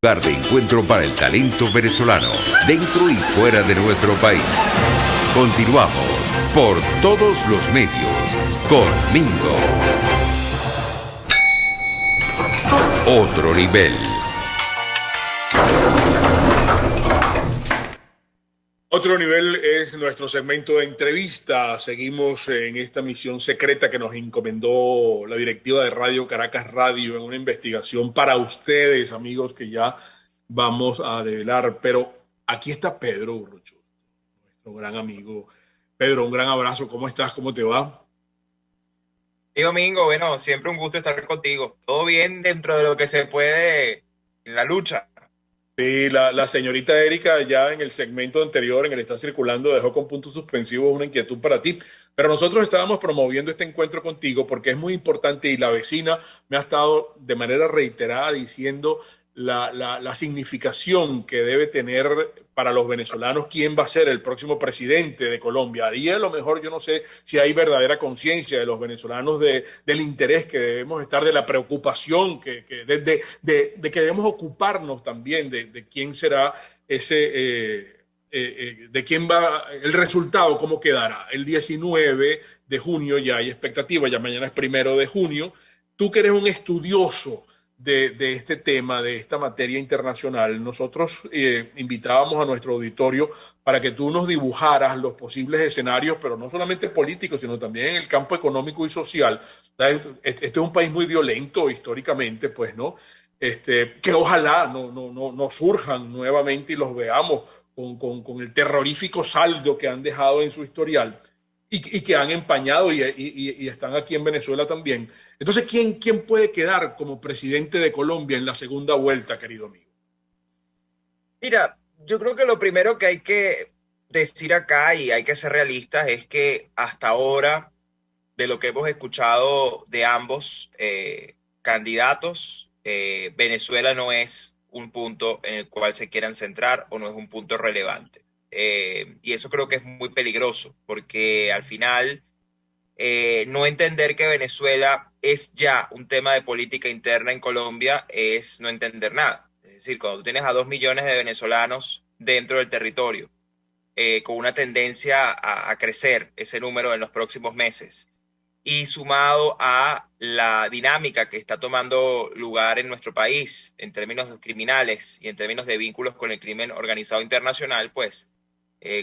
Lugar de encuentro para el talento venezolano, dentro y fuera de nuestro país. Continuamos por todos los medios con Mingo. Otro nivel. Otro nivel es nuestro segmento de entrevista. Seguimos en esta misión secreta que nos encomendó la directiva de Radio Caracas Radio en una investigación para ustedes, amigos, que ya vamos a develar. Pero aquí está Pedro Urrucho, nuestro gran amigo. Pedro, un gran abrazo. ¿Cómo estás? ¿Cómo te va? Y Domingo, bueno, siempre un gusto estar contigo. Todo bien dentro de lo que se puede en la lucha. Sí, la señorita Erika ya en el segmento anterior, en el Está Circulando, dejó con puntos suspensivos una inquietud para ti. Pero nosotros estábamos promoviendo este encuentro contigo porque es muy importante y la vecina me ha estado de manera reiterada diciendo la significación que debe tener para los venezolanos quién va a ser el próximo presidente de Colombia. Y a lo mejor yo no sé si hay verdadera conciencia de los venezolanos del interés que debemos estar, de la preocupación de que debemos ocuparnos también de quién será ese... de quién va el resultado, cómo quedará. El 19 de junio ya hay expectativa, ya mañana es 1 de junio. Tú que eres un estudioso de este tema, de esta materia internacional, nosotros invitábamos a nuestro auditorio para que tú nos dibujaras los posibles escenarios, pero no solamente políticos, sino también en el campo económico y social. Este es un país muy violento históricamente, pues, ¿no? Que ojalá no surjan nuevamente y los veamos con el terrorífico saldo que han dejado en su historial y que han empañado y están aquí en Venezuela también. Entonces, ¿quién puede quedar como presidente de Colombia en la segunda vuelta, querido amigo? Mira, yo creo que lo primero que hay que decir acá, y hay que ser realistas, es que hasta ahora, de lo que hemos escuchado de ambos candidatos, Venezuela no es un punto en el cual se quieran centrar o no es un punto relevante. Y eso creo que es muy peligroso, porque al final no entender que Venezuela es ya un tema de política interna en Colombia es no entender nada. Es decir, cuando tú tienes a 2 millones de venezolanos dentro del territorio, con una tendencia a crecer ese número en los próximos meses, y sumado a la dinámica que está tomando lugar en nuestro país en términos criminales y en términos de vínculos con el crimen organizado internacional, pues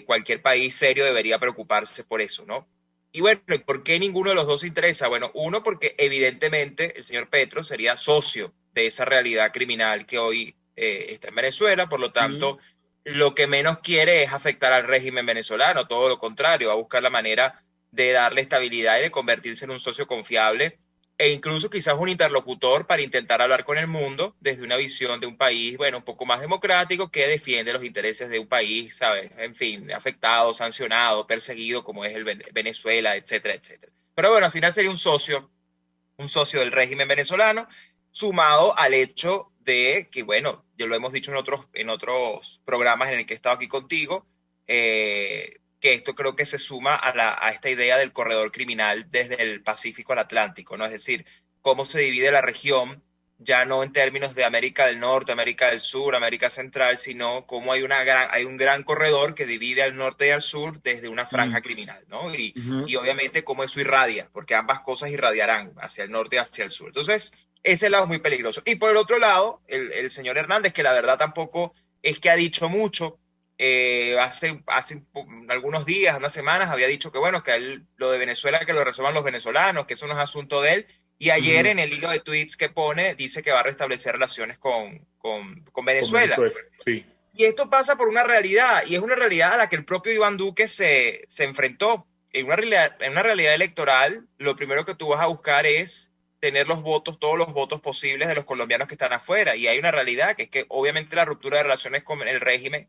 cualquier país serio debería preocuparse por eso, ¿no? Y bueno, ¿por qué ninguno de los dos se interesa? Bueno, uno, porque evidentemente el señor Petro sería socio de esa realidad criminal que hoy está en Venezuela, por lo tanto, lo que menos quiere es afectar al régimen venezolano, todo lo contrario, va a buscar la manera de darle estabilidad y de convertirse en un socio confiable e incluso quizás un interlocutor para intentar hablar con el mundo desde una visión de un país, bueno, un poco más democrático que defiende los intereses de un país, ¿sabes? En fin, afectado, sancionado, perseguido como es el Venezuela, etcétera, etcétera. Pero bueno, al final sería un socio del régimen venezolano, sumado al hecho de que, bueno, ya lo hemos dicho en otros programas en el que he estado aquí contigo, que esto creo que se suma a esta idea del corredor criminal desde el Pacífico al Atlántico, ¿no? Es decir, cómo se divide la región, ya no en términos de América del Norte, América del Sur, América Central, sino cómo hay un gran corredor que divide al norte y al sur desde una franja criminal, ¿no? Y obviamente cómo eso irradia, porque ambas cosas irradiarán hacia el norte y hacia el sur. Entonces, ese lado es muy peligroso. Y por el otro lado, el señor Hernández, que la verdad tampoco es que ha dicho mucho, hace algunos días, unas semanas, había dicho que bueno, que lo de Venezuela que lo resuelvan los venezolanos, que eso no es asunto de él. Y ayer en el hilo de tweets que pone, dice que va a restablecer relaciones con Venezuela. Sí. Y esto pasa por una realidad, y es una realidad a la que el propio Iván Duque se enfrentó. En una realidad electoral, lo primero que tú vas a buscar es tener los votos, todos los votos posibles de los colombianos que están afuera. Y hay una realidad que es que obviamente la ruptura de relaciones con el régimen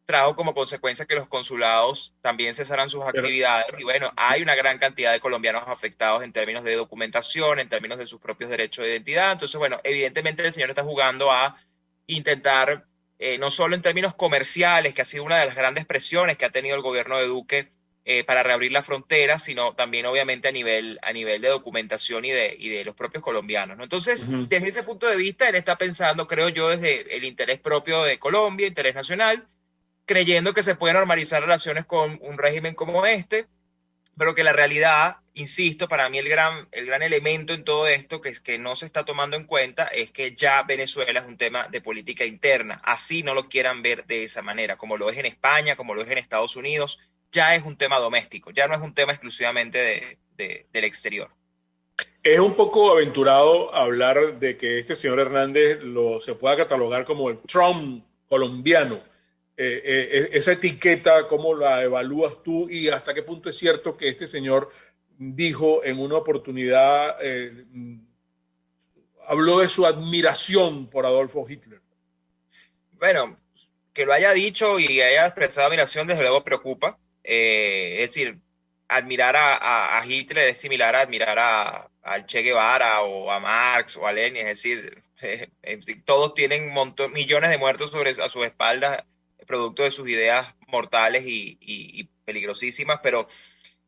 trajo como consecuencia que los consulados también cesaran sus actividades. Y bueno, hay una gran cantidad de colombianos afectados en términos de documentación, en términos de sus propios derechos de identidad. Entonces, bueno, evidentemente el señor está jugando a intentar, no solo en términos comerciales, que ha sido una de las grandes presiones que ha tenido el gobierno de Duque para reabrir la frontera, sino también obviamente a nivel de documentación y de los propios colombianos, ¿no? Entonces, desde ese punto de vista, él está pensando, creo yo, desde el interés propio de Colombia, interés nacional, creyendo que se pueden normalizar relaciones con un régimen como este, pero que la realidad, insisto, para mí el gran elemento en todo esto que no se está tomando en cuenta es que ya Venezuela es un tema de política interna, así no lo quieran ver de esa manera, como lo es en España, como lo es en Estados Unidos, ya es un tema doméstico, ya no es un tema exclusivamente del exterior. Es un poco aventurado hablar de que este señor Hernández se pueda catalogar como el Trump colombiano. Esa etiqueta, ¿cómo la evalúas tú y hasta qué punto es cierto que este señor dijo en una oportunidad, habló de su admiración por Adolfo Hitler? Bueno, que lo haya dicho y haya expresado admiración, desde luego preocupa. Es decir, admirar a Hitler es similar a admirar al Che Guevara o a Marx o a Lenin, es decir, todos tienen millones de muertos a sus espaldas, producto de sus ideas mortales y peligrosísimas, pero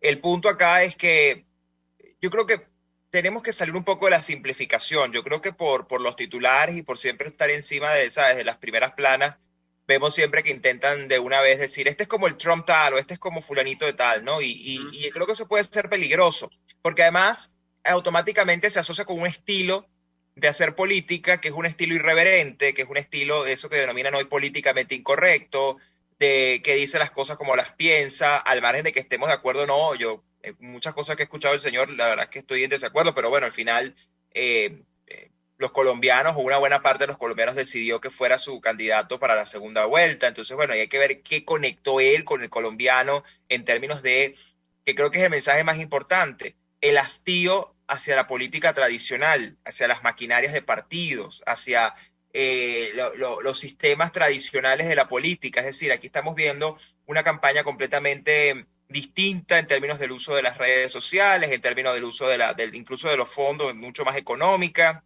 el punto acá es que yo creo que tenemos que salir un poco de la simplificación. Yo creo que por los titulares y por siempre estar encima ¿sabes?, de las primeras planas, vemos siempre que intentan de una vez decir, este es como el Trump tal o este es como fulanito de tal, ¿no? Y creo que eso puede ser peligroso, porque además automáticamente se asocia con un estilo de hacer política, que es un estilo irreverente, que es un estilo de eso que denominan hoy políticamente incorrecto, de que dice las cosas como las piensa, al margen de que estemos de acuerdo o no. Yo, muchas cosas que he escuchado del señor, la verdad es que estoy en desacuerdo, pero bueno, al final los colombianos, o una buena parte de los colombianos, decidió que fuera su candidato para la segunda vuelta. Entonces, bueno, hay que ver qué conectó él con el colombiano en términos de, que creo que es el mensaje más importante, el hastío hacia la política tradicional, hacia las maquinarias de partidos, hacia los sistemas tradicionales de la política. Es decir, aquí estamos viendo una campaña completamente distinta en términos del uso de las redes sociales, en términos del uso incluso de los fondos, mucho más económica,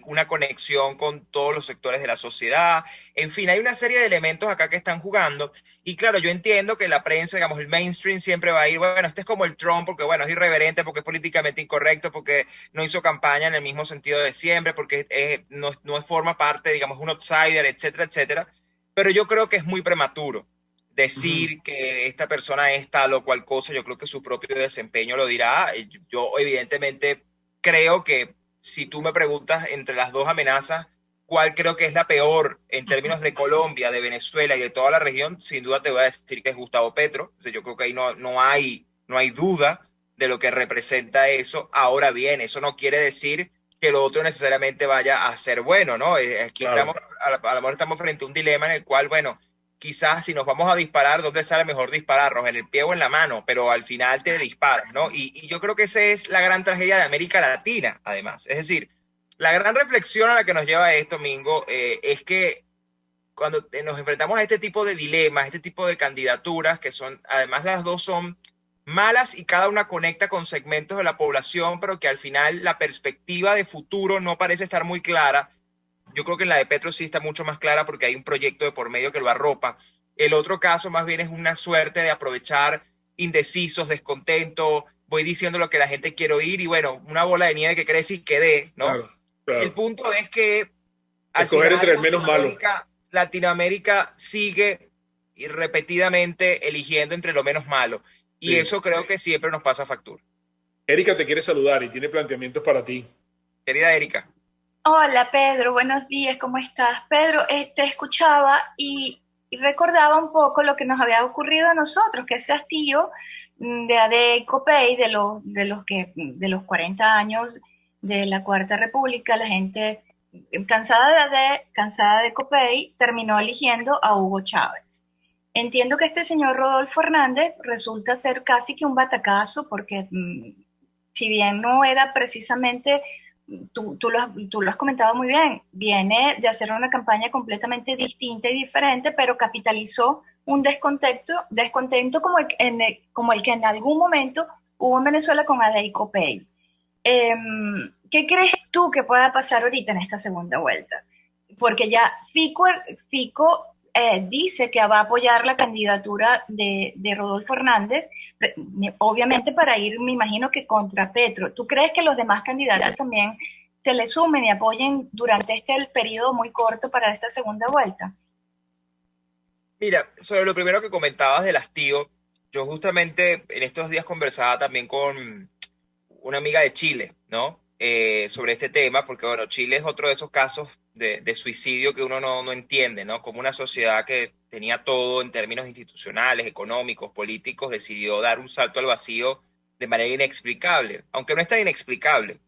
una conexión con todos los sectores de la sociedad. En fin, hay una serie de elementos acá que están jugando. Y claro, yo entiendo que la prensa, digamos, el mainstream siempre va a ir, bueno, este es como el Trump, porque bueno, es irreverente, porque es políticamente incorrecto, porque no hizo campaña en el mismo sentido de siempre, porque no forma parte, digamos, un outsider, etcétera, etcétera. Pero yo creo que es muy prematuro decir que esta persona es tal o cual cosa. Yo creo que su propio desempeño lo dirá. Yo evidentemente creo que si tú me preguntas entre las dos amenazas, ¿cuál creo que es la peor en términos de Colombia, de Venezuela y de toda la región? Sin duda te voy a decir que es Gustavo Petro. O sea, yo creo que ahí no hay duda de lo que representa eso. Ahora bien, eso no quiere decir que lo otro necesariamente vaya a ser bueno, ¿no? Aquí claro. A lo mejor estamos frente a un dilema en el cual, bueno, quizás si nos vamos a disparar, ¿dónde sale mejor dispararnos? ¿En el pie o en la mano? Pero al final te disparas, ¿no? Y yo creo que esa es la gran tragedia de América Latina, además. Es decir, la gran reflexión a la que nos lleva esto, Mingo, es que cuando nos enfrentamos a este tipo de dilemas, este tipo de candidaturas, que son, además las dos son malas y cada una conecta con segmentos de la población, pero que al final la perspectiva de futuro no parece estar muy clara. Yo creo que en la de Petro sí está mucho más clara porque hay un proyecto de por medio que lo arropa. El otro caso más bien es una suerte de aprovechar indecisos, descontento, voy diciendo lo que la gente quiere oír y bueno, una bola de nieve que crece y que dé, ¿no? Claro, claro. El punto es que al final, entre el menos malo. Latinoamérica sigue repetidamente eligiendo entre lo menos malo y sí, eso creo que siempre nos pasa factura. Erika te quiere saludar y tiene planteamientos para ti. Querida Erika. Hola Pedro, buenos días, ¿cómo estás? Pedro, te escuchaba y recordaba un poco lo que nos había ocurrido a nosotros, que ese hastío de ADE y COPEI, de los 40 años de la Cuarta República, la gente cansada de ADE, cansada de COPEI, terminó eligiendo a Hugo Chávez. Entiendo que este señor Rodolfo Hernández resulta ser casi que un batacazo, porque si bien no era precisamente... Tú lo has comentado muy bien, viene de hacer una campaña completamente distinta y diferente, pero capitalizó un descontento como el que en algún momento hubo en Venezuela con ADE y COPEI. ¿Qué crees tú que pueda pasar ahorita en esta segunda vuelta? Porque ya Fico dice que va a apoyar la candidatura de Rodolfo Hernández, obviamente para ir, me imagino que contra Petro. ¿Tú crees que los demás candidatos también se le sumen y apoyen durante este periodo muy corto para esta segunda vuelta? Mira, sobre lo primero que comentabas del hastío, yo justamente en estos días conversaba también con una amiga de Chile, ¿no? Sobre este tema, porque bueno, Chile es otro de esos casos de suicidio que uno no entiende, ¿no? Como una sociedad que tenía todo en términos institucionales, económicos, políticos, decidió dar un salto al vacío de manera inexplicable, aunque no es tan inexplicable.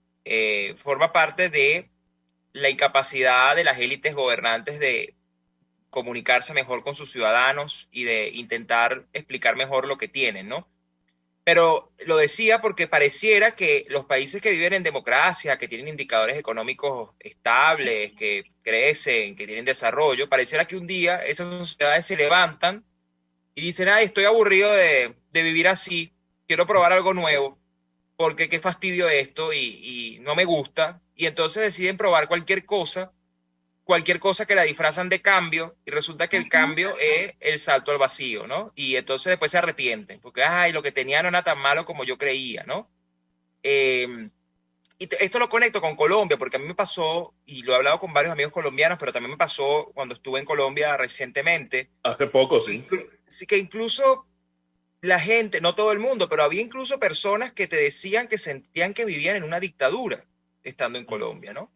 Forma parte de la incapacidad de las élites gobernantes de comunicarse mejor con sus ciudadanos y de intentar explicar mejor lo que tienen, ¿no? Pero lo decía porque pareciera que los países que viven en democracia, que tienen indicadores económicos estables, que crecen, que tienen desarrollo, pareciera que un día esas sociedades se levantan y dicen, ay, estoy aburrido de vivir así, quiero probar algo nuevo, porque qué fastidio esto y no me gusta, y entonces deciden probar cualquier cosa que la disfrazan de cambio y resulta que el cambio es el salto al vacío, ¿no? Y entonces después se arrepienten porque, ay, lo que tenía no era tan malo como yo creía, ¿no? Y esto lo conecto con Colombia porque a mí me pasó, y lo he hablado con varios amigos colombianos, pero también me pasó cuando estuve en Colombia recientemente. Hace poco, sí. Sí, que incluso la gente, no todo el mundo, pero había incluso personas que te decían que sentían que vivían en una dictadura estando en Colombia, ¿no?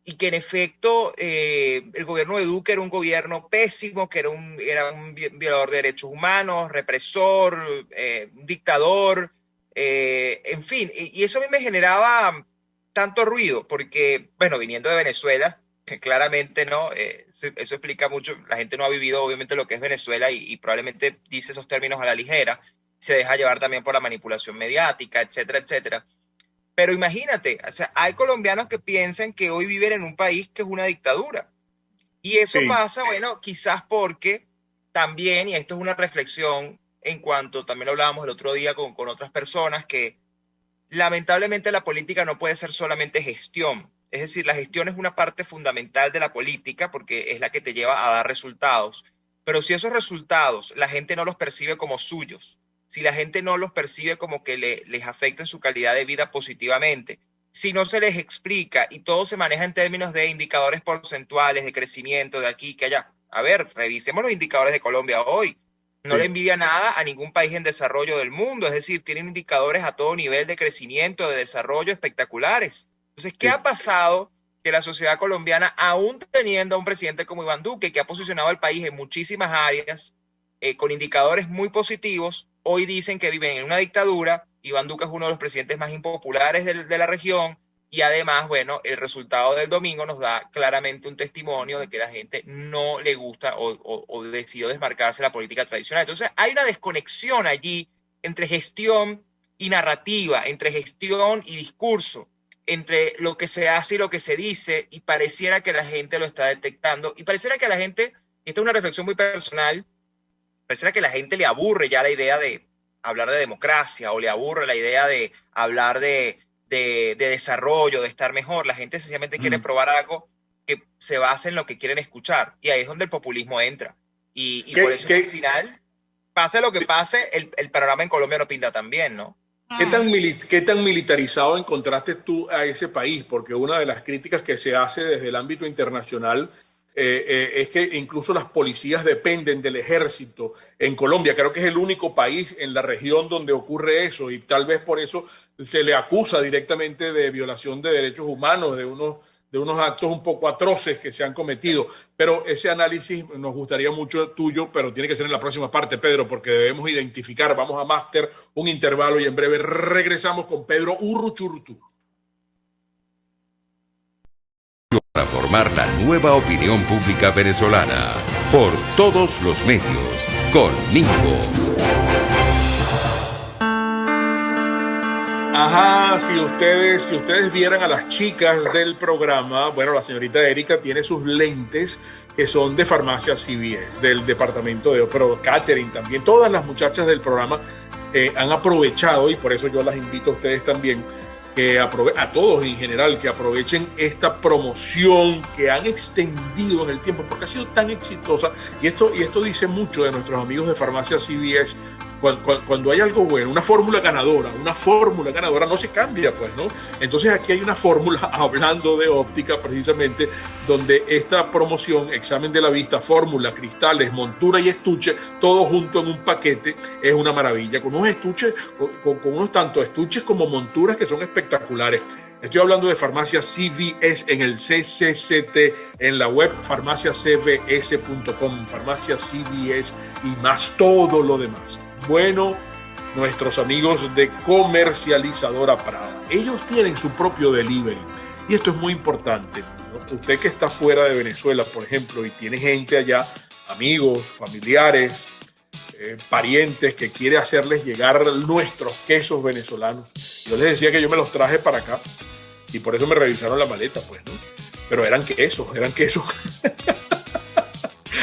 Y que en efecto el gobierno de Duque era un gobierno pésimo, que era un violador de derechos humanos, represor, un dictador, en fin, y eso a mí me generaba tanto ruido, porque, bueno, viniendo de Venezuela, que claramente no, eso explica mucho, la gente no ha vivido obviamente lo que es Venezuela y probablemente dice esos términos a la ligera, se deja llevar también por la manipulación mediática, etcétera, etcétera. Pero imagínate, o sea, hay colombianos que piensan que hoy viven en un país que es una dictadura. Y eso pasa, bueno, quizás porque también, y esto es una reflexión en cuanto, también lo hablábamos el otro día con otras personas, que lamentablemente la política no puede ser solamente gestión. Es decir, la gestión es una parte fundamental de la política porque es la que te lleva a dar resultados. Pero si esos resultados la gente no los percibe como suyos, si la gente no los percibe como que les afecta en su calidad de vida positivamente, si no se les explica y todo se maneja en términos de indicadores porcentuales, de crecimiento, de aquí, que allá. A ver, revisemos los indicadores de Colombia hoy. No le envidia nada a ningún país en desarrollo del mundo, es decir, tienen indicadores a todo nivel de crecimiento, de desarrollo espectaculares. Entonces, ¿qué ha pasado? Que la sociedad colombiana, aún teniendo a un presidente como Iván Duque, que ha posicionado al país en muchísimas áreas, con indicadores muy positivos, hoy dicen que viven en una dictadura. Iván Duque es uno de los presidentes más impopulares de la región y además, bueno, el resultado del domingo nos da claramente un testimonio de que la gente no le gusta o decidió desmarcarse de la política tradicional. Entonces hay una desconexión allí entre gestión y narrativa, entre gestión y discurso, entre lo que se hace y lo que se dice, y pareciera que la gente lo está detectando y pareciera que a la gente, y esta es una reflexión muy personal, pareciera que a la gente le aburre ya la idea de hablar de democracia o le aburre la idea de hablar de desarrollo, de estar mejor. La gente sencillamente quiere probar algo que se base en lo que quieren escuchar y ahí es donde el populismo entra. Y por eso al final, pase lo que pase, el panorama en Colombia no pinta tan bien, ¿no? ¿Qué tan militarizado encontraste tú a ese país? Porque una de las críticas que se hace desde el ámbito internacional es que incluso las policías dependen del ejército en Colombia. Creo que es el único país en la región donde ocurre eso y tal vez por eso se le acusa directamente de violación de derechos humanos, de unos actos un poco atroces que se han cometido. Pero ese análisis nos gustaría mucho tuyo, pero tiene que ser en la próxima parte, Pedro, porque debemos identificar, vamos a máster, un intervalo y en breve regresamos con Pedro Urruchurtu. Para formar la nueva opinión pública venezolana, por todos los medios, conmigo. Ajá, si ustedes vieran a las chicas del programa, bueno, la señorita Erika tiene sus lentes que son de Farmacia CVS, del departamento pero Catherine también, todas las muchachas del programa han aprovechado, y por eso yo las invito a ustedes también, a todos en general, que aprovechen esta promoción que han extendido en el tiempo porque ha sido tan exitosa. Y esto dice mucho de nuestros amigos de Farmacia CVS. Cuando hay algo bueno, una fórmula ganadora no se cambia, pues, ¿no? Entonces aquí hay una fórmula, hablando de óptica precisamente, donde esta promoción, examen de la vista, fórmula, cristales, montura y estuche, todo junto en un paquete, es una maravilla, con unos estuches, con unos tanto estuches como monturas que son espectaculares. Estoy hablando de Farmacia CVS en el CCCT, en la web farmaciacvs.com, Farmacia CVS y más todo lo demás. Bueno, nuestros amigos de Comercializadora Prada, ellos tienen su propio delivery y esto es muy importante, ¿no? Usted que está fuera de Venezuela, por ejemplo, y tiene gente allá, amigos, familiares, parientes que quiere hacerles llegar nuestros quesos venezolanos. Yo les decía que yo me los traje para acá y por eso me revisaron la maleta, pues, ¿no? Pero eran quesos.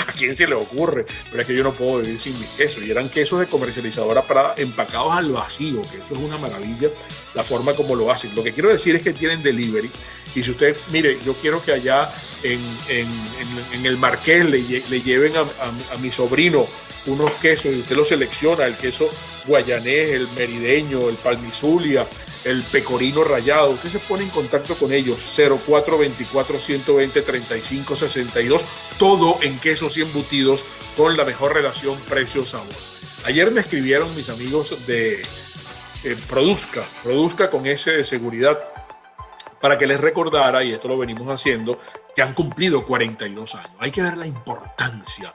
¿A quién se le ocurre? Pero es que yo no puedo vivir sin mis quesos. Y eran quesos de Comercializadora Prada empacados al vacío, que eso es una maravilla, la forma como lo hacen. Lo que quiero decir es que tienen delivery. Y si usted, mire, yo quiero que allá en el Marqués le lleven a mi sobrino unos quesos y usted los selecciona, el queso guayanés, el merideño, el palmizulia, el pecorino rallado. Usted se pone en contacto con ellos, 0424-120-3562, todo en quesos y embutidos con la mejor relación precio-sabor. Ayer me escribieron mis amigos de Produzca con S de seguridad, para que les recordara, y esto lo venimos haciendo, que han cumplido 42 años. Hay que ver la importancia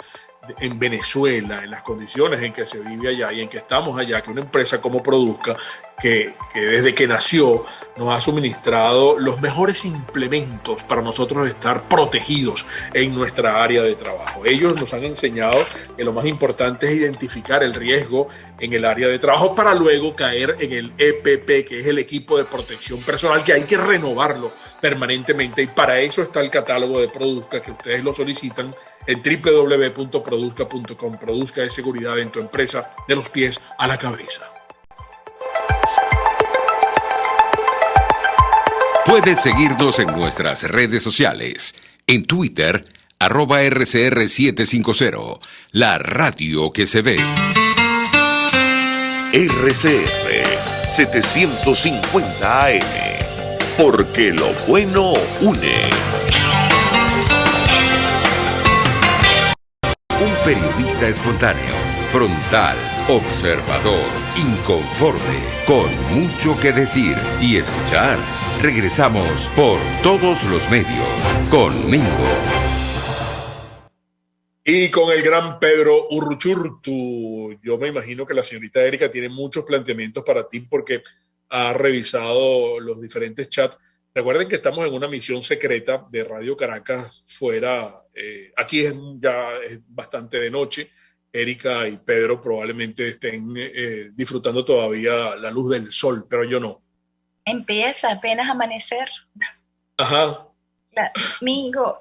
en Venezuela, en las condiciones en que se vive allá y en que estamos allá, que una empresa como Produzca, que desde que nació nos ha suministrado los mejores implementos para nosotros estar protegidos en nuestra área de trabajo. Ellos nos han enseñado que lo más importante es identificar el riesgo en el área de trabajo para luego caer en el EPP, que es el equipo de protección personal, que hay que renovarlo permanentemente, y para eso está el catálogo de Produzca, que ustedes lo solicitan en www.produzca.com. Produzca de seguridad en tu empresa, de los pies a la cabeza. Puedes seguirnos en nuestras redes sociales. En Twitter, @RCR750, la radio que se ve. RCR 750 AM, porque lo bueno une. Un periodista espontáneo, frontal, observador, inconforme, con mucho que decir y escuchar. Regresamos por todos los medios con Mingo. Y con el gran Pedro Urruchurtu. Yo me imagino que la señorita Erika tiene muchos planteamientos para ti porque ha revisado los diferentes chats. Recuerden que estamos en una misión secreta de Radio Caracas fuera. Aquí ya es bastante de noche. Erika y Pedro probablemente estén disfrutando todavía la luz del sol, pero yo no. Empieza apenas a amanecer. Ajá. Mingo,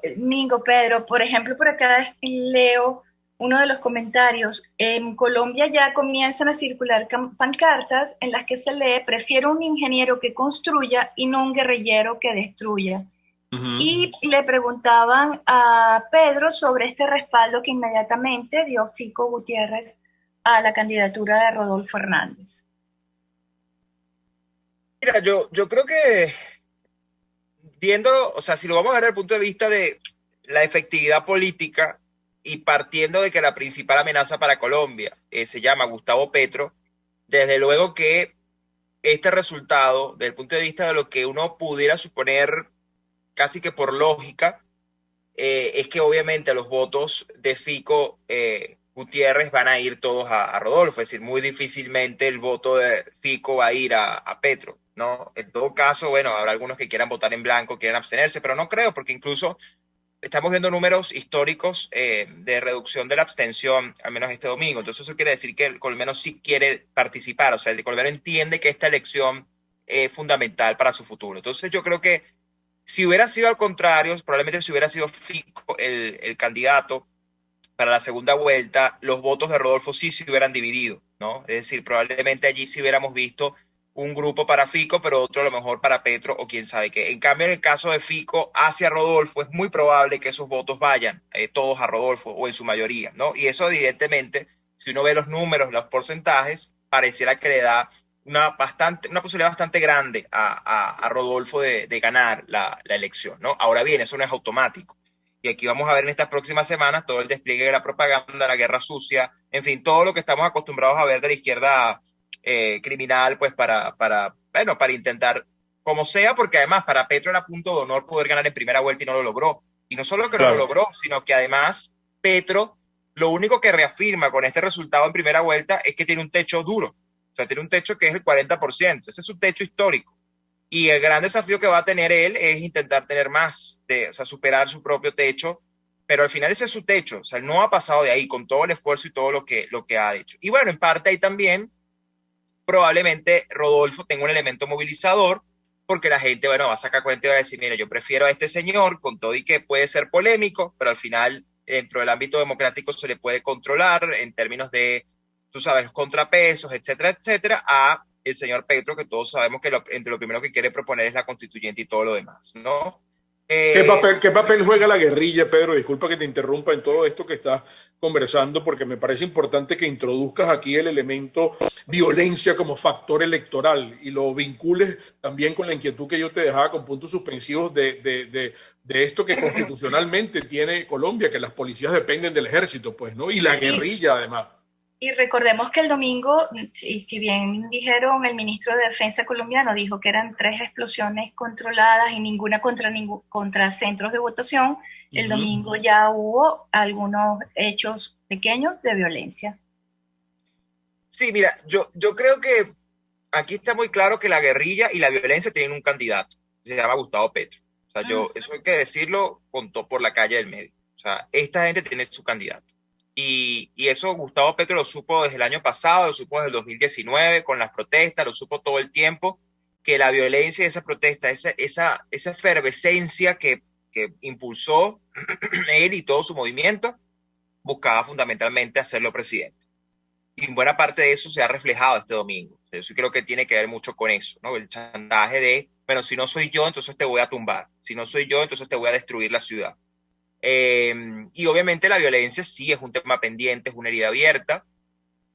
Pedro, por ejemplo, por acá leo uno de los comentarios. En Colombia ya comienzan a circular pancartas en las que se lee: prefiero un ingeniero que construya y no un guerrillero que destruya. Uh-huh. Y le preguntaban a Pedro sobre este respaldo que inmediatamente dio Fico Gutiérrez a la candidatura de Rodolfo Hernández. Mira, yo creo que viendo, o sea, si lo vamos a ver desde el punto de vista de la efectividad política y partiendo de que la principal amenaza para Colombia se llama Gustavo Petro, desde luego que este resultado, desde el punto de vista de lo que uno pudiera suponer casi que por lógica, es que obviamente los votos de Fico Gutiérrez van a ir todos a Rodolfo, es decir, muy difícilmente el voto de Fico va a ir a Petro, ¿no? En todo caso, bueno, habrá algunos que quieran votar en blanco, quieran abstenerse, pero no creo, porque incluso estamos viendo números históricos de reducción de la abstención, al menos este domingo. Entonces eso quiere decir que el colombiano sí quiere participar, o sea, el colombiano entiende que esta elección es fundamental para su futuro. Entonces yo creo que si hubiera sido al contrario, probablemente si hubiera sido Fico el candidato para la segunda vuelta, los votos de Rodolfo sí se hubieran dividido, ¿no? Es decir, probablemente allí sí hubiéramos visto un grupo para Fico, pero otro a lo mejor para Petro o quién sabe qué. En cambio, en el caso de Fico hacia Rodolfo, es muy probable que esos votos vayan todos a Rodolfo o en su mayoría, ¿no? Y eso evidentemente, si uno ve los números, los porcentajes, pareciera que le da una posibilidad bastante grande a Rodolfo de ganar la elección, ¿no? Ahora bien, eso no es automático. Y aquí vamos a ver en estas próximas semanas todo el despliegue de la propaganda, la guerra sucia, en fin, todo lo que estamos acostumbrados a ver de la izquierda criminal, pues para intentar, como sea, porque además para Petro era punto de honor poder ganar en primera vuelta y no lo logró. Y no solo que no lo logró, sino que además Petro lo único que reafirma con este resultado en primera vuelta es que tiene un techo duro. O sea, tiene un techo que es el 40%. Ese es su techo histórico. Y el gran desafío que va a tener él es intentar tener más, o sea, superar su propio techo. Pero al final ese es su techo. O sea, él no ha pasado de ahí con todo el esfuerzo y todo lo que ha hecho. Y bueno, en parte ahí también probablemente Rodolfo tenga un elemento movilizador, porque la gente, bueno, va a sacar cuenta y va a decir, mira, yo prefiero a este señor, con todo y que puede ser polémico, pero al final, dentro del ámbito democrático se le puede controlar en términos de, tú sabes, contrapesos, etcétera, etcétera, a el señor Petro, que todos sabemos que entre lo primero que quiere proponer es la constituyente y todo lo demás, ¿no? ¿Qué papel juega la guerrilla, Pedro? Disculpa que te interrumpa en todo esto que estás conversando, porque me parece importante que introduzcas aquí el elemento violencia como factor electoral y lo vincules también con la inquietud que yo te dejaba con puntos suspensivos de esto que constitucionalmente tiene Colombia, que las policías dependen del ejército, pues, ¿no? Y la guerrilla, además. Y recordemos que el domingo, si bien dijeron, el ministro de Defensa colombiano dijo que eran 3 explosiones controladas y ninguna contra centros de votación, el domingo ya hubo algunos hechos pequeños de violencia. Sí, mira, yo creo que aquí está muy claro que la guerrilla y la violencia tienen un candidato, se llama Gustavo Petro. O sea, eso hay que decirlo por la calle del medio. O sea, esta gente tiene su candidato. Y eso Gustavo Petro lo supo desde el año pasado, lo supo desde el 2019 con las protestas, lo supo todo el tiempo, que la violencia y esa protesta, esa efervescencia que impulsó él y todo su movimiento, buscaba fundamentalmente hacerlo presidente. Y en buena parte de eso se ha reflejado este domingo. Yo sí creo que tiene que ver mucho con eso, ¿no? El chantaje de, bueno, si no soy yo, entonces te voy a tumbar. Si no soy yo, entonces te voy a destruir la ciudad. Y obviamente la violencia sí es un tema pendiente, es una herida abierta.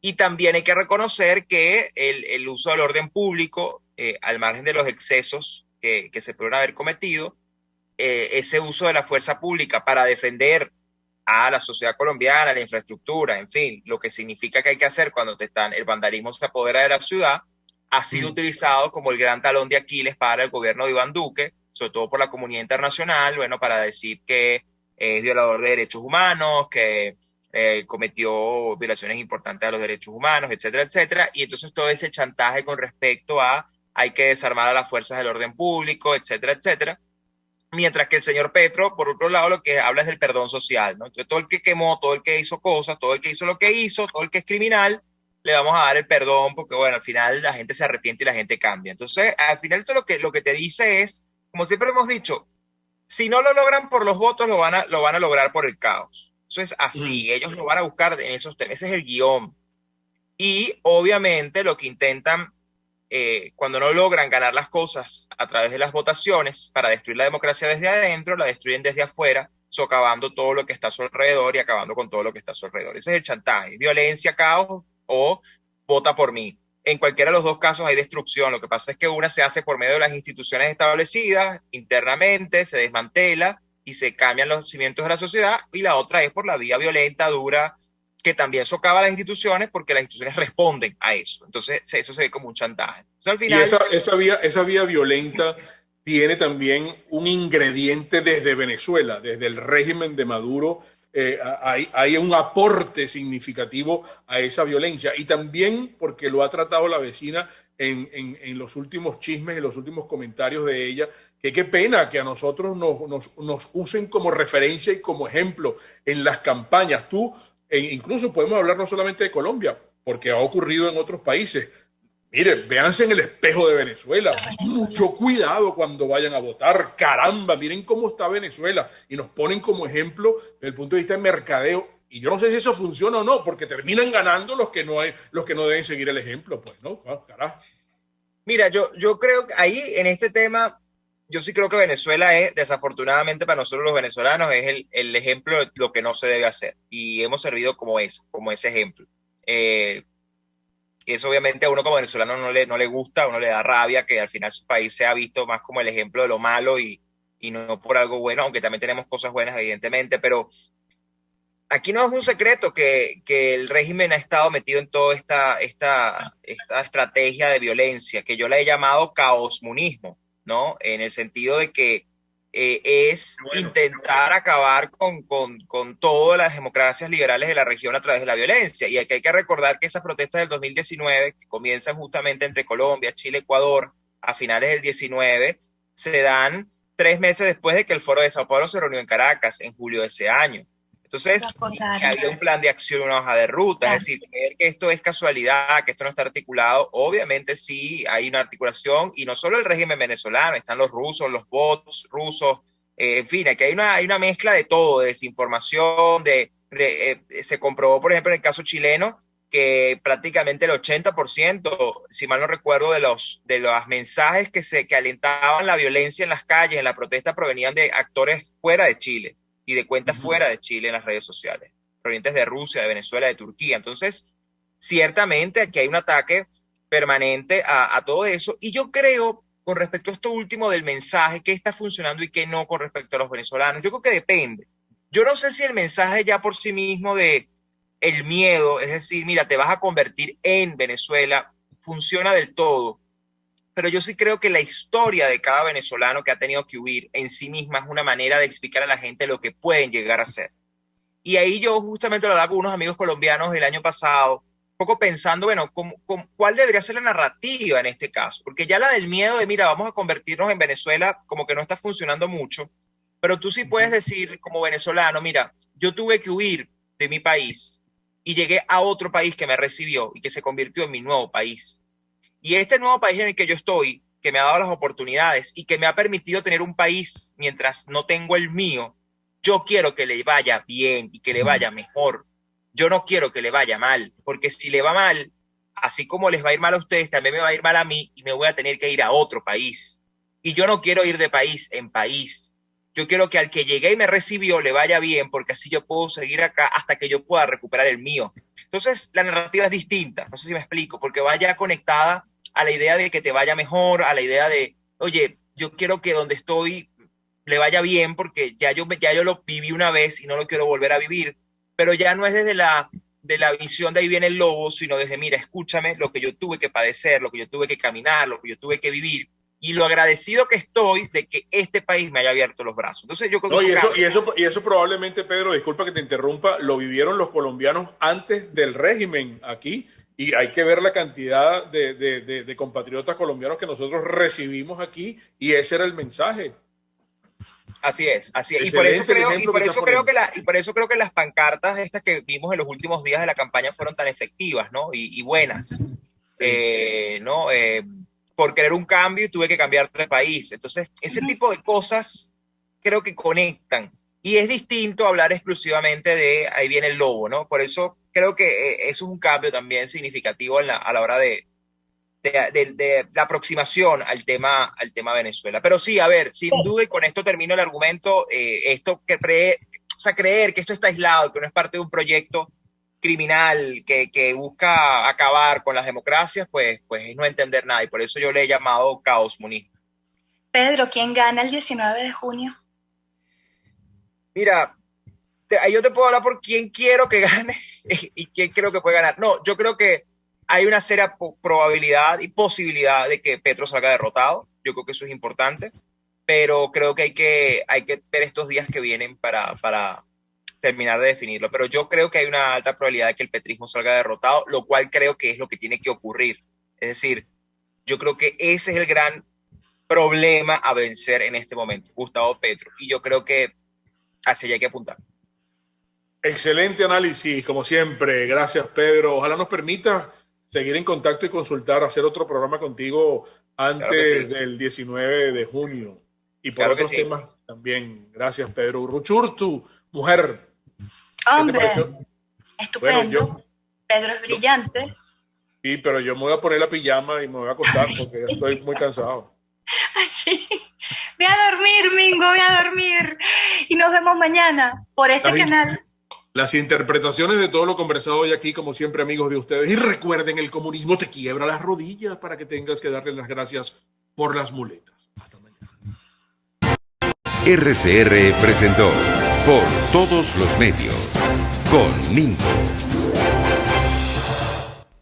Y también hay que reconocer que el uso del orden público, al margen de los excesos que se pueden haber cometido, ese uso de la fuerza pública para defender a la sociedad colombiana, a la infraestructura, en fin, lo que significa que hay que hacer cuando el vandalismo se apodera de la ciudad, ha sido utilizado como el gran talón de Aquiles para el gobierno de Iván Duque, sobre todo por la comunidad internacional, bueno, para decir que es violador de derechos humanos, que cometió violaciones importantes a los derechos humanos, etcétera, etcétera. Y entonces todo ese chantaje con respecto a hay que desarmar a las fuerzas del orden público, etcétera, etcétera. Mientras que el señor Petro, por otro lado, lo que habla es del perdón social, ¿no? Entonces todo el que quemó, todo el que hizo cosas, todo el que hizo lo que hizo, todo el que es criminal, le vamos a dar el perdón porque, bueno, al final la gente se arrepiente y la gente cambia. Entonces, al final esto lo que te dice es, como siempre hemos dicho, si no lo logran por los votos, lo van a lograr por el caos. Eso es así, ellos lo van a buscar en esos temas, ese es el guión. Y obviamente lo que intentan, cuando no logran ganar las cosas a través de las votaciones, para destruir la democracia desde adentro, la destruyen desde afuera, socavando todo lo que está a su alrededor y acabando con todo lo que está a su alrededor. Ese es el chantaje, violencia, caos o vota por mí. En cualquiera de los dos casos hay destrucción. Lo que pasa es que una se hace por medio de las instituciones establecidas internamente, se desmantela y se cambian los cimientos de la sociedad, y la otra es por la vía violenta, dura, que también socava las instituciones porque las instituciones responden a eso. Entonces eso se ve como un chantaje. Entonces, al final, y esa vía violenta tiene también un ingrediente desde Venezuela, desde el régimen de Maduro. Hay un aporte significativo a esa violencia, y también porque lo ha tratado la vecina en los últimos chismes, en los últimos comentarios de ella, que qué pena que a nosotros nos usen como referencia y como ejemplo en las campañas. Incluso podemos hablar no solamente de Colombia, porque ha ocurrido en otros países. Miren, véanse en el espejo de Venezuela. Mucho cuidado cuando vayan a votar. Caramba, miren cómo está Venezuela. Y nos ponen como ejemplo desde el punto de vista de mercadeo. Y yo no sé si eso funciona o no, porque terminan ganando los que no deben seguir el ejemplo. Pues no, carajo. Mira, yo creo que ahí en este tema, yo sí creo que Venezuela es, desafortunadamente para nosotros los venezolanos, es el ejemplo de lo que no se debe hacer. Y hemos servido como eso, como ese ejemplo. Y eso obviamente a uno como venezolano no le gusta, a uno le da rabia que al final su país sea visto más como el ejemplo de lo malo y no por algo bueno, aunque también tenemos cosas buenas, evidentemente, pero aquí no es un secreto que el régimen ha estado metido en toda esta estrategia de violencia, que yo la he llamado caosmunismo, ¿no? En el sentido de que es Bueno, intentar acabar con todas las democracias liberales de la región a través de la violencia. Y aquí hay que recordar que esas protestas del 2019, que comienzan justamente entre Colombia, Chile, Ecuador, a finales del 19, se dan 3 meses después de que el Foro de Sao Paulo se reunió en Caracas, en julio de ese año. Entonces, que había un plan de acción, una hoja de ruta, es decir, creer que esto es casualidad, que esto no está articulado, obviamente sí hay una articulación, y no solo el régimen venezolano, están los rusos, los bots rusos, en fin, aquí hay una mezcla de todo, de desinformación, se comprobó, por ejemplo, en el caso chileno, que prácticamente el 80%, si mal no recuerdo, de los mensajes que alentaban la violencia en las calles, en la protesta, provenían de actores fuera de Chile y de cuentas fuera de Chile en las redes sociales, provenientes de Rusia, de Venezuela, de Turquía. Entonces, ciertamente aquí hay un ataque permanente a todo eso. Y yo creo, con respecto a esto último del mensaje, qué está funcionando y qué no con respecto a los venezolanos, yo creo que depende. Yo no sé si el mensaje ya por sí mismo de el miedo, es decir, mira, te vas a convertir en Venezuela, funciona del todo. Pero yo sí creo que la historia de cada venezolano que ha tenido que huir en sí misma es una manera de explicar a la gente lo que pueden llegar a ser. Y ahí yo justamente lo hablaba con unos amigos colombianos el año pasado, un poco pensando, bueno, ¿cuál debería ser la narrativa en este caso? Porque ya la del miedo de, mira, vamos a convertirnos en Venezuela, como que no está funcionando mucho, pero tú sí puedes decir como venezolano, mira, yo tuve que huir de mi país y llegué a otro país que me recibió y que se convirtió en mi nuevo país. Y este nuevo país en el que yo estoy, que me ha dado las oportunidades y que me ha permitido tener un país mientras no tengo el mío, yo quiero que le vaya bien y que le vaya mejor. Yo no quiero que le vaya mal, porque si le va mal, así como les va a ir mal a ustedes, también me va a ir mal a mí y me voy a tener que ir a otro país. Y yo no quiero ir de país en país. Yo quiero que al que llegué y me recibió le vaya bien, porque así yo puedo seguir acá hasta que yo pueda recuperar el mío. Entonces, la narrativa es distinta, no sé si me explico, porque vaya conectada a la idea de que te vaya mejor, a la idea de, oye, yo quiero que donde estoy le vaya bien, porque ya yo lo viví una vez y no lo quiero volver a vivir, pero ya no es desde de la visión de ahí viene el lobo, sino desde, mira, escúchame lo que yo tuve que padecer, lo que yo tuve que caminar, lo que yo tuve que vivir, y lo agradecido que estoy de que este país me haya abierto los brazos. Entonces yo creo que no, y eso probablemente, Pedro, disculpa que te interrumpa, lo vivieron los colombianos antes del régimen aquí, y hay que ver la cantidad de compatriotas colombianos que nosotros recibimos aquí, y ese era el mensaje. así es, así es. Excelente el ejemplo que estás poniendo. Y por eso creo que las pancartas estas que vimos en los últimos días de la campaña fueron tan efectivas, ¿no? Y buenas. ¿No? Por querer un cambio y tuve que cambiar de país. Entonces, ese tipo de cosas creo que conectan. Y es distinto hablar exclusivamente de ahí viene el lobo, ¿no? Por eso creo que eso es un cambio también significativo a la hora de la aproximación al tema Venezuela. Pero sí, a ver, sin duda, y con esto termino el argumento, creer que esto está aislado, que no es parte de un proyecto criminal que busca acabar con las democracias, pues es no entender nada, y por eso yo le he llamado caosmunismo. Pedro, ¿quién gana el 19 de junio? Mira, ahí yo te puedo hablar por quién quiero que gane y quién creo que puede ganar. No, yo creo que hay una seria probabilidad y posibilidad de que Petro salga derrotado. Yo creo que eso es importante, pero creo que hay que ver estos días que vienen para terminar de definirlo. Pero yo creo que hay una alta probabilidad de que el petrismo salga derrotado, lo cual creo que es lo que tiene que ocurrir. Es decir, yo creo que ese es el gran problema a vencer en este momento, Gustavo Petro. Y yo creo que hacia allá hay que apuntar. Excelente análisis, como siempre. Gracias, Pedro. Ojalá nos permita seguir en contacto y consultar, hacer otro programa contigo antes del 19 de junio. Y por otros temas también. Gracias, Pedro. Uruchurtu, mujer. Hombre, estupendo. Pedro es brillante. Sí, pero yo me voy a poner la pijama y me voy a acostar porque ya estoy muy cansado. Sí. Voy a dormir, Mingo, voy a dormir. Y nos vemos mañana por este canal. Las interpretaciones de todo lo conversado hoy aquí, como siempre, amigos de ustedes. Y recuerden, el comunismo te quiebra las rodillas para que tengas que darle las gracias por las muletas. Hasta mañana. RCR presentó Por Todos los Medios con Mingo.